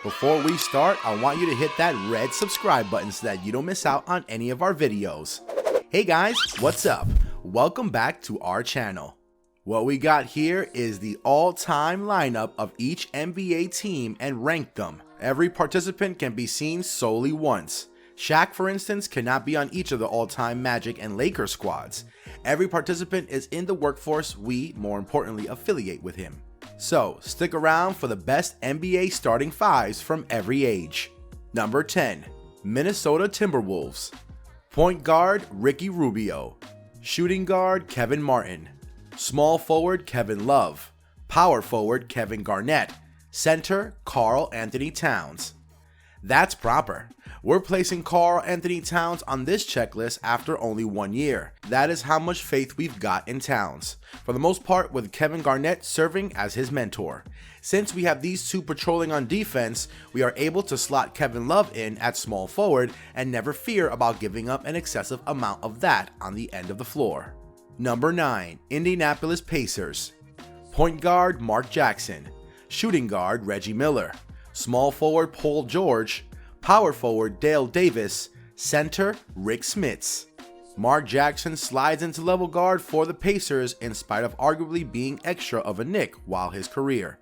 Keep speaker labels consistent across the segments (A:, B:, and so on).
A: Before we start, I want you to hit that red subscribe button so that you don't miss out on any of our videos. Hey guys, what's up? Welcome back to our channel. What we got here is the all-time lineup of each NBA team and ranked them. Every participant can be seen solely once. Shaq, for instance, cannot be on each of the all-time Magic and Lakers squads. Every participant is in the workforce we, more importantly, affiliate with him. So, stick around for the best NBA starting fives from every age. Number 10, Minnesota Timberwolves. Point guard, Ricky Rubio. Shooting guard, Kevin Martin. Small forward, Kevin Love. Power forward, Kevin Garnett. Center, Karl Anthony Towns. That's proper. We're placing Karl Anthony Towns on this checklist after only 1 year. That is how much faith we've got in Towns, for the most part with Kevin Garnett serving as his mentor. Since we have these two patrolling on defense, we are able to slot Kevin Love in at small forward and never fear about giving up an excessive amount of that on the end of the floor. Number 9, Indianapolis Pacers. Point guard, Mark Jackson. Shooting guard, Reggie Miller. Small forward, Paul George. Power forward, Dale Davis. Center, Rick Smits. Mark Jackson slides into level guard for the Pacers in spite of arguably being extra of a Knick while his career.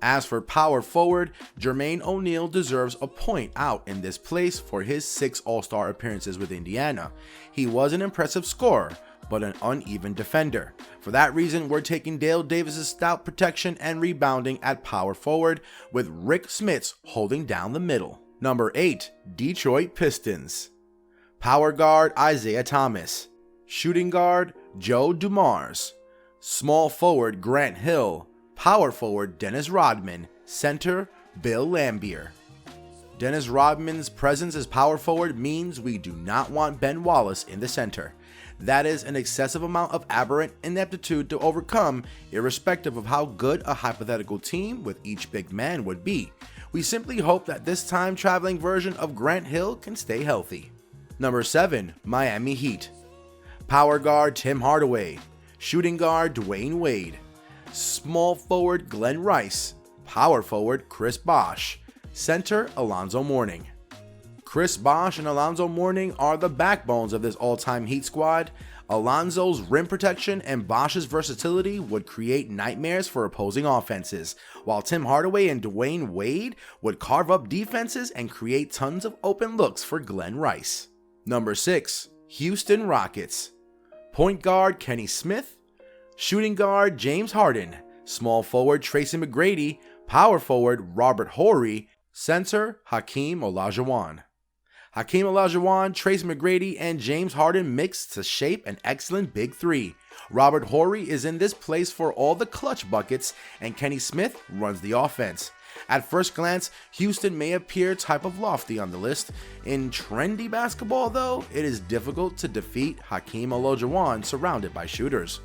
A: As for power forward, Jermaine O'Neal deserves a point out in this place for his 6 All-Star appearances with Indiana. He was an impressive scorer, but an uneven defender. For that reason, we're taking Dale Davis' stout protection and rebounding at power forward, with Rick Smits holding down the middle. Number 8, Detroit Pistons. Power guard, Isaiah Thomas. Shooting guard, Joe Dumars. Small forward, Grant Hill. Power forward, Dennis Rodman. Center, Bill Laimbeer. Dennis Rodman's presence as power forward means we do not want Ben Wallace in the center. That is an excessive amount of aberrant ineptitude to overcome, irrespective of how good a hypothetical team with each big man would be. We simply hope that this time-traveling version of Grant Hill can stay healthy. Number 7, Miami Heat. Power guard, Tim Hardaway. Shooting guard, Dwayne Wade. Small forward, Glenn Rice. Power forward, Chris Bosh. Center, Alonzo Mourning. Chris Bosh and Alonzo Mourning are the backbones of this all-time Heat squad. Alonzo's rim protection and Bosh's versatility would create nightmares for opposing offenses, while Tim Hardaway and Dwayne Wade would carve up defenses and create tons of open looks for Glenn Rice. Number 6, Houston Rockets. Point guard, Kenny Smith. Shooting guard, James Harden. Small forward, Tracy McGrady. Power forward, Robert Horry. Center, Hakeem Olajuwon. Hakeem Olajuwon, Tracy McGrady, and James Harden mix to shape an excellent big three. Robert Horry is in this place for all the clutch buckets, and Kenny Smith runs the offense. At first glance, Houston may appear type of lofty on the list. In trendy basketball, though, it is difficult to defeat Hakeem Olajuwon surrounded by shooters.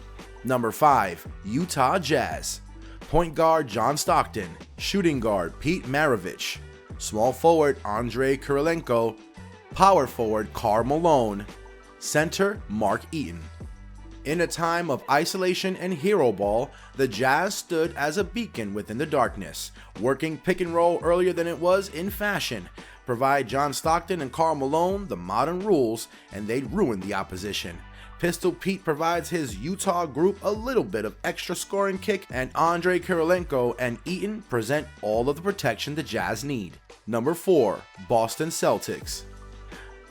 A: Number 5, Utah Jazz. Point guard, John Stockton. Shooting guard, Pete Maravich. Small forward, Andrei Kirilenko. Power forward, Karl Malone. Center, Mark Eaton. In a time of isolation and hero ball, the Jazz stood as a beacon within the darkness, working pick and roll earlier than it was in fashion. Provide John Stockton and Karl Malone the modern rules, and they'd ruin the opposition. Pistol Pete provides his Utah group a little bit of extra scoring kick, and Andrei Kirilenko and Eaton present all of the protection the Jazz need. Number 4, Boston Celtics.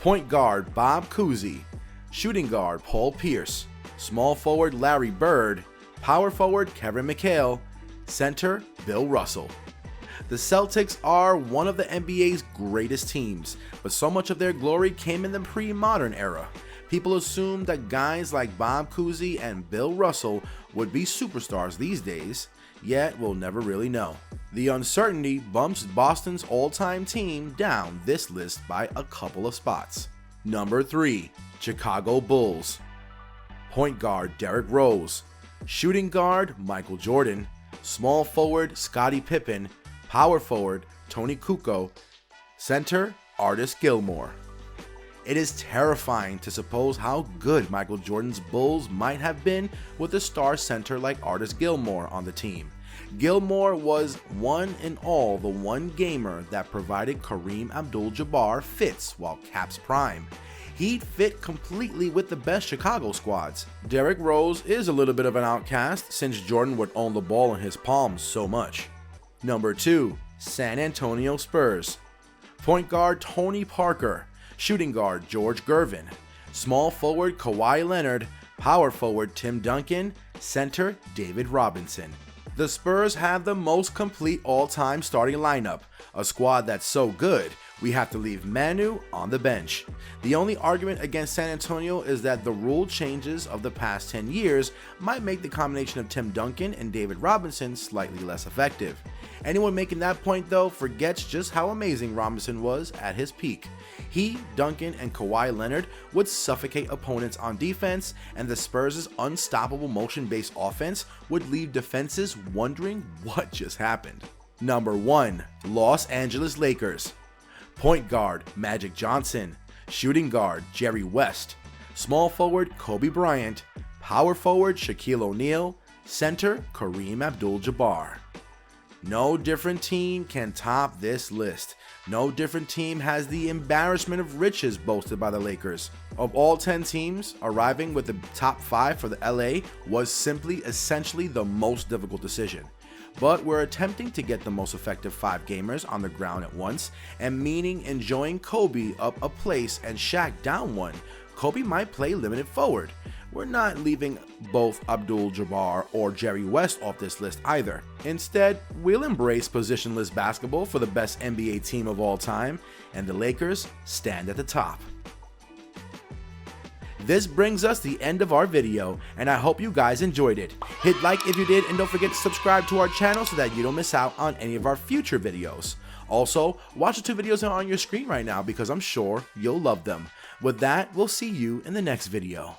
A: Point guard, Bob Cousy. Shooting guard, Paul Pierce. Small forward, Larry Bird. Power forward, Kevin McHale. Center, Bill Russell. The Celtics are one of the NBA's greatest teams, but so much of their glory came in the pre-modern era. People assumed that guys like Bob Cousy and Bill Russell would be superstars these days, yet we'll never really know. The uncertainty bumps Boston's all-time team down this list by a couple of spots. Number 3, Chicago Bulls. Point guard, Derrick Rose. Shooting guard, Michael Jordan. Small forward, Scottie Pippen. Power forward, Tony Kukoc. Center, Artis Gilmore. It is terrifying to suppose how good Michael Jordan's Bulls might have been with a star center like Artis Gilmore on the team. Gilmore was one and all the one gamer that provided Kareem Abdul-Jabbar fits while Cap's prime. He'd fit completely with the best Chicago squads. Derrick Rose is a little bit of an outcast since Jordan would own the ball in his palms so much. Number 2. San Antonio Spurs. Point guard Tony Parker, shooting guard George Gervin, small forward Kawhi Leonard, power forward Tim Duncan, center David Robinson. The Spurs have the most complete all-time starting lineup, a squad that's so good we have to leave Manu on the bench. The only argument against San Antonio is that the rule changes of the past 10 years might make the combination of Tim Duncan and David Robinson slightly less effective. Anyone making that point though forgets just how amazing Robinson was at his peak. He, Duncan, and Kawhi Leonard would suffocate opponents on defense, and the Spurs' unstoppable motion-based offense would leave defenses wondering what just happened. Number 1. Los Angeles Lakers. Point guard Magic Johnson, shooting guard Jerry West, small forward Kobe Bryant, power forward Shaquille O'Neal, center Kareem Abdul-Jabbar. No different team can top this list. No different team has the embarrassment of riches boasted by the Lakers. Of all 10 teams, arriving with the top 5 for the LA was simply essentially the most difficult decision. But we're attempting to get the most effective 5 gamers on the ground at once, and meaning enjoying Kobe up a place and Shaq down one. Kobe might play limited forward. We're not leaving both Abdul-Jabbar or Jerry West off this list either. Instead, we'll embrace positionless basketball for the best NBA team of all time, and the Lakers stand at the top. This brings us to the end of our video, and I hope you guys enjoyed it. Hit like if you did, and don't forget to subscribe to our channel so that you don't miss out on any of our future videos. Also, watch the 2 videos on your screen right now because I'm sure you'll love them. With that, we'll see you in the next video.